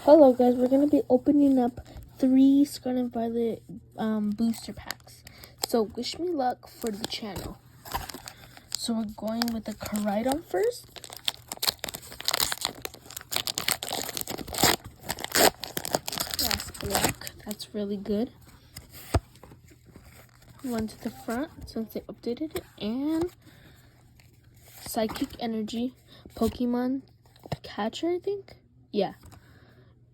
Hello guys, we're going to be opening up 3 Scarlet Violet booster packs. So wish me luck for the channel. So we're going with the Caridon first. That's black. That's really good. One to the front since they updated it. And Psychic Energy, Pokemon Catcher, I think? Yeah.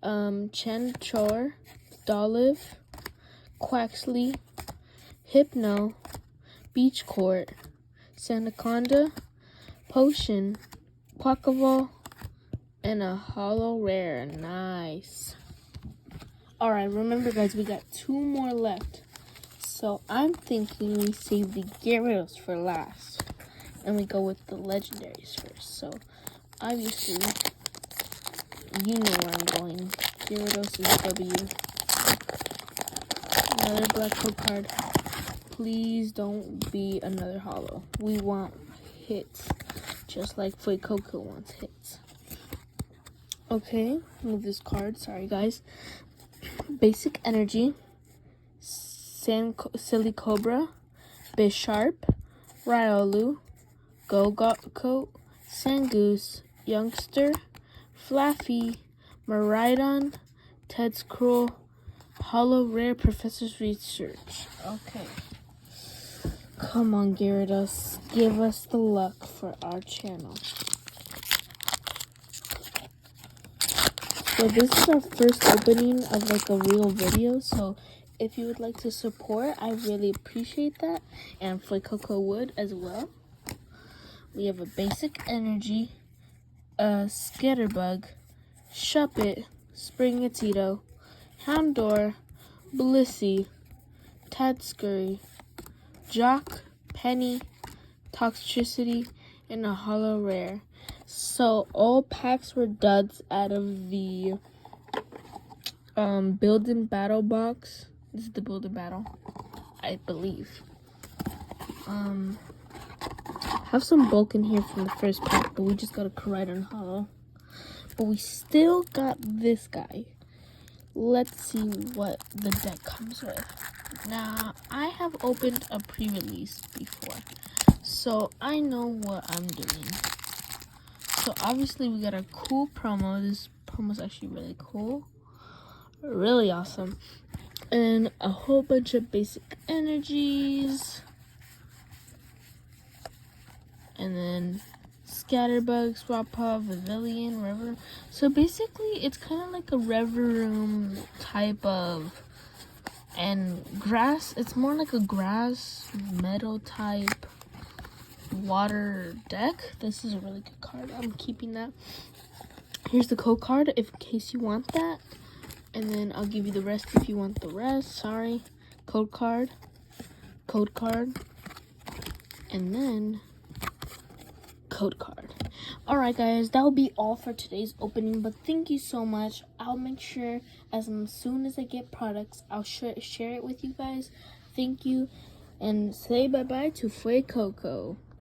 Chanchor, Dolive, Quaxley, Hypno, Beach Court, Sandaconda, Potion, Quackable, and a Holo Rare. Nice. Alright, remember guys, we got 2 more left. So I'm thinking we save the Gyarados for last. And we go with the legendaries first. So obviously, you know where I'm going. Gyarados is W. Another black code card. Please don't be another holo. We want hits. Just like Fuecoco wants hits. Okay, move this card. Sorry guys. Basic Energy. Silly Cobra. Bisharp. Riolu. Go-Go, Sangoose. Youngster. Flaffy, Maridon, Ted's Cruel, Holo Rare, Professor's Research. Okay. Come on, Gyarados. Give us the luck for our channel. So this is our first opening of like a real video. So if you would like to support, I really appreciate that. And Fuecoco would as well. We have a Basic Energy, Scatterbug, Shuppet, Springatito, Houndour, Blissey, Tadscurry, Jock, Penny, Toxtricity, and a Holo Rare. So all packs were duds out of the Build and Battle box. This is the Build and Battle, I believe. Have some bulk in here from the first pack, but we just got a Caridon Holo. But we still got this guy. Let's see what the deck comes with. Now, I have opened a pre-release before, so I know what I'm doing. So obviously we got a cool promo. This promo is actually really cool. Really awesome. And a whole bunch of basic energies. And then Scatterbug, Swappa, Pavilion, River. So basically, it's kind of like a Reverum type of, and grass. It's more like a grass, metal type, water deck. This is a really good card. I'm keeping that. Here's the code card in case you want that. And then I'll give you the rest if you want the rest. Sorry. Code card. And then code card. Alright guys, that will be all for today's opening, but thank you so much. I'll make sure as soon as I get products, I'll share it with you guys. Thank you, and say bye-bye to Fuecoco.